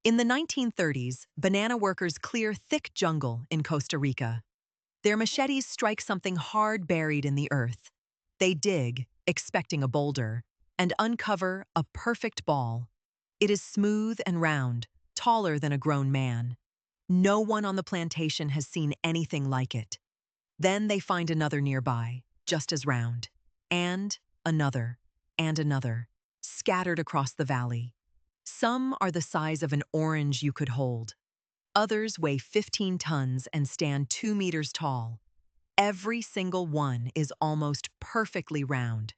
In the 1930s, banana workers clear thick jungle in Costa Rica. Their machetes strike something hard buried in the earth. They dig, expecting a boulder, and uncover a perfect ball. It is smooth and round, taller than a grown man. No one on the plantation has seen anything like it. Then they find another nearby, just as round, and another, and another, scattered across the valley. Some are the size of an orange you could hold. Others weigh 15 tons and stand 2 meters tall. Every single one is almost perfectly round.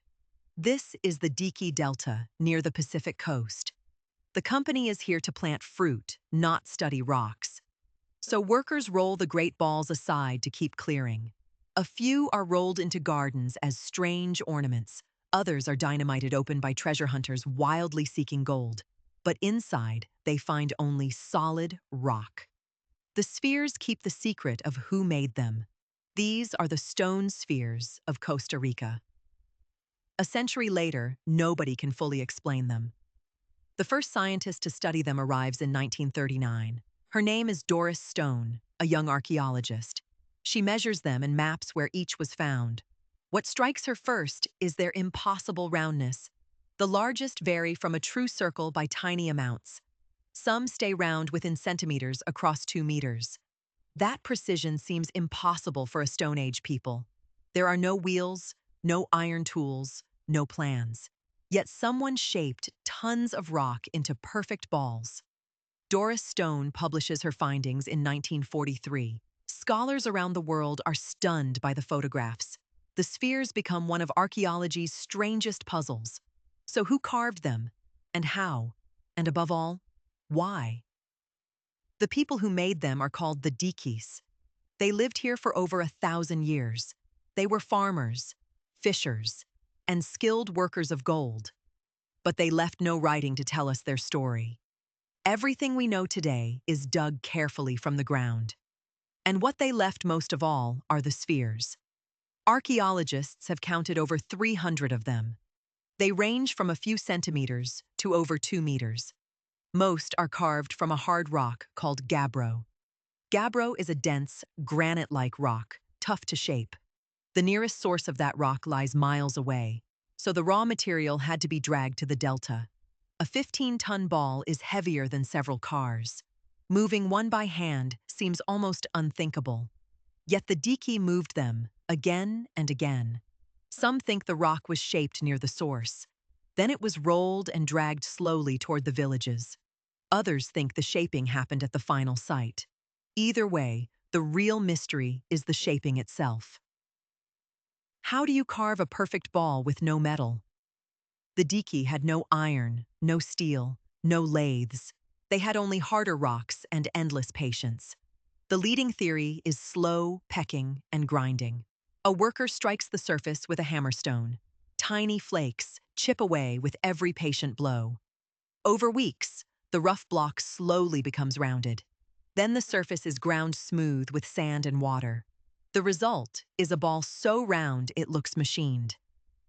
This is the Dique Delta near the Pacific coast. The company is here to plant fruit, not study rocks. So workers roll the great balls aside to keep clearing. A few are rolled into gardens as strange ornaments. Others are dynamited open by treasure hunters wildly seeking gold. But inside, they find only solid rock. The spheres keep the secret of who made them. These are the stone spheres of Costa Rica. A century later, nobody can fully explain them. The first scientist to study them arrives in 1939. Her name is Doris Stone, a young archaeologist. She measures them and maps where each was found. What strikes her first is their impossible roundness. The largest vary from a true circle by tiny amounts. Some stay round within centimeters across 2 meters. That precision seems impossible for a Stone Age people. There are no wheels, no iron tools, no plans. Yet someone shaped tons of rock into perfect balls. Doris Stone publishes her findings in 1943. Scholars around the world are stunned by the photographs. The spheres become one of archaeology's strangest puzzles. So who carved them? And how? And above all, why? The people who made them are called the Diquis. They lived here for over 1,000 years. They were farmers, fishers, and skilled workers of gold. But they left no writing to tell us their story. Everything we know today is dug carefully from the ground. And what they left most of all are the spheres. Archaeologists have counted over 300 of them. They range from a few centimeters to over 2 meters. Most are carved from a hard rock called gabbro. Gabbro is a dense, granite-like rock, tough to shape. The nearest source of that rock lies miles away, so the raw material had to be dragged to the delta. A 15-ton ball is heavier than several cars. Moving one by hand seems almost unthinkable. Yet the Dique moved them, again and again. Some think the rock was shaped near the source. Then it was rolled and dragged slowly toward the villages. Others think the shaping happened at the final site. Either way, the real mystery is the shaping itself. How do you carve a perfect ball with no metal? The Dique had no iron, no steel, no lathes. They had only harder rocks and endless patience. The leading theory is slow pecking and grinding. A worker strikes the surface with a hammerstone. Tiny flakes chip away with every patient blow. Over weeks, the rough block slowly becomes rounded. Then the surface is ground smooth with sand and water. The result is a ball so round it looks machined.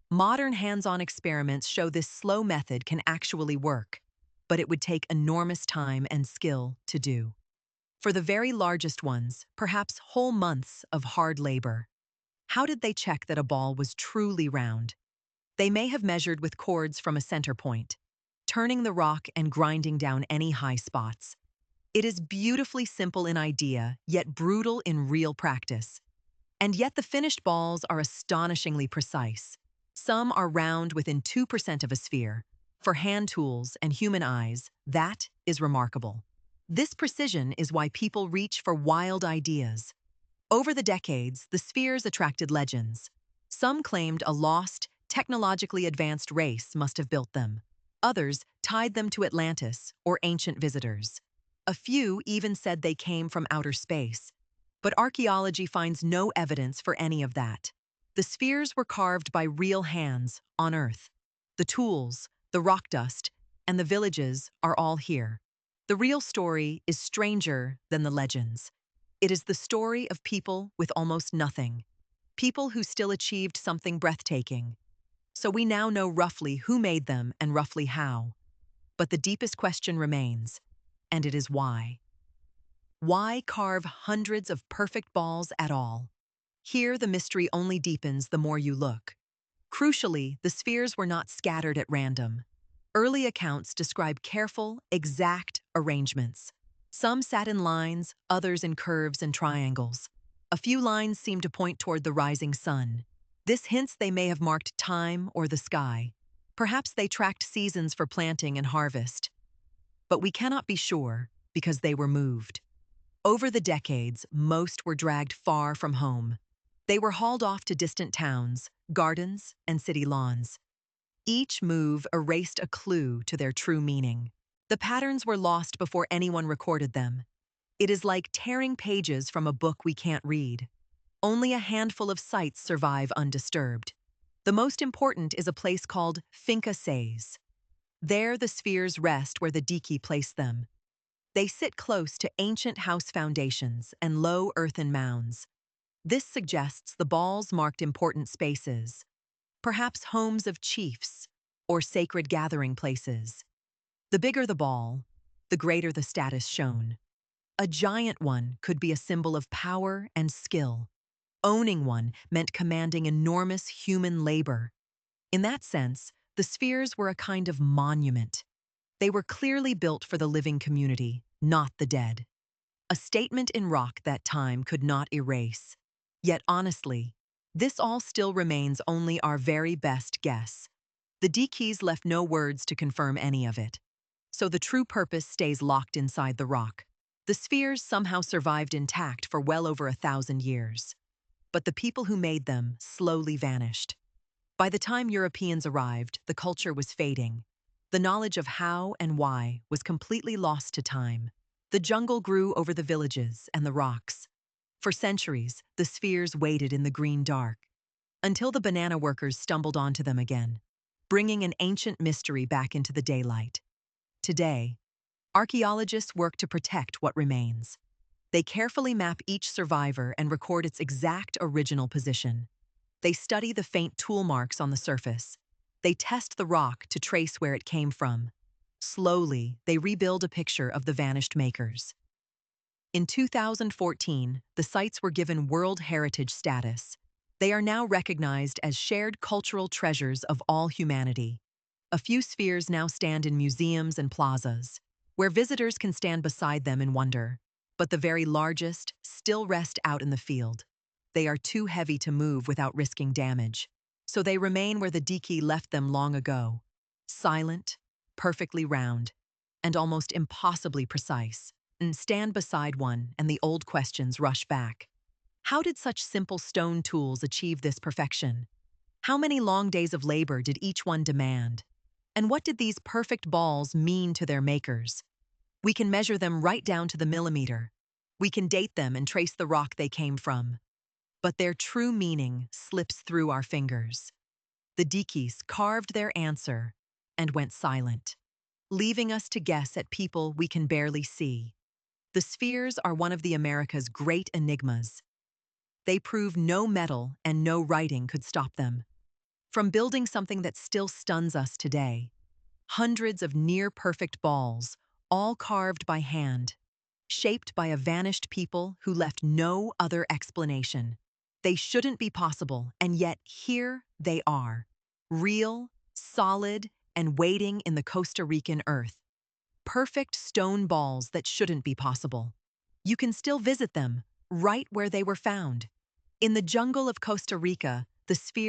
Modern hands-on experiments show this slow method can actually work, but it would take enormous time and skill to do. For the very largest ones, perhaps whole months of hard labor. How did they check that a ball was truly round? They may have measured with cords from a center point, turning the rock and grinding down any high spots. It is beautifully simple in idea, yet brutal in real practice. And yet the finished balls are astonishingly precise. Some are round within 2% of a sphere. For hand tools and human eyes, that is remarkable. This precision is why people reach for wild ideas. Over the decades, the spheres attracted legends. Some claimed a lost, technologically advanced race must have built them. Others tied them to Atlantis or ancient visitors. A few even said they came from outer space. But archaeology finds no evidence for any of that. The spheres were carved by real hands on Earth. The tools, the rock dust, and the villages are all here. The real story is stranger than the legends. It is the story of people with almost nothing. People who still achieved something breathtaking. So we now know roughly who made them and roughly how. But the deepest question remains. and it is why. Why carve hundreds of perfect balls at all? Here, the mystery only deepens the more you look. Crucially, the spheres were not scattered at random. Early accounts describe careful, exact arrangements. Some sat in lines, others in curves and triangles. A few lines seem to point toward the rising sun. This hints they may have marked time or the sky. Perhaps they tracked seasons for planting and harvest. But we cannot be sure because they were moved. Over the decades, most were dragged far from home. They were hauled off to distant towns, gardens, and city lawns. Each move erased a clue to their true meaning. The patterns were lost before anyone recorded them. It is like tearing pages from a book we can't read. Only a handful of sites survive undisturbed. The most important is a place called Finca Seis. There the spheres rest where the Diki placed them. They sit close to ancient house foundations and low earthen mounds. This suggests the balls marked important spaces, perhaps homes of chiefs or sacred gathering places. The bigger the ball, the greater the status shown. A giant one could be a symbol of power and skill. Owning one meant commanding enormous human labor. In that sense, the spheres were a kind of monument. They were clearly built for the living community, not the dead. A statement in rock that time could not erase. Yet honestly, this all still remains only our very best guess. The Dikis left no words to confirm any of it. So the true purpose stays locked inside the rock. The spheres somehow survived intact for well over 1,000 years. But the people who made them slowly vanished. By the time Europeans arrived, the culture was fading. The knowledge of how and why was completely lost to time. The jungle grew over the villages and the rocks. For centuries, the spheres waited in the green dark, until the banana workers stumbled onto them again, bringing an ancient mystery back into the daylight. Today, archaeologists work to protect what remains. They carefully map each survivor and record its exact original position. They study the faint tool marks on the surface. They test the rock to trace where it came from. Slowly, they rebuild a picture of the vanished makers. In 2014, the sites were given World Heritage status. They are now recognized as shared cultural treasures of all humanity. A few spheres now stand in museums and plazas, where visitors can stand beside them in wonder. But the very largest still rest out in the field. They are too heavy to move without risking damage, so they remain where the Diki left them long ago, silent, perfectly round, and almost impossibly precise. And stand beside one, and the old questions rush back. How did such simple stone tools achieve this perfection? How many long days of labor did each one demand? And what did these perfect balls mean to their makers? We can measure them right down to the millimeter. We can date them and trace the rock they came from. But their true meaning slips through our fingers. The Dikis carved their answer and went silent, leaving us to guess at people we can barely see. The spheres are one of the America's great enigmas. They prove no metal and no writing could stop them. From building something that still stuns us today, hundreds of near-perfect balls, all carved by hand, shaped by a vanished people who left no other explanation. They shouldn't be possible, and yet here they are. Real, solid, and waiting in the Costa Rican earth. Perfect stone balls that shouldn't be possible. You can still visit them, right where they were found. In the jungle of Costa Rica, the sphere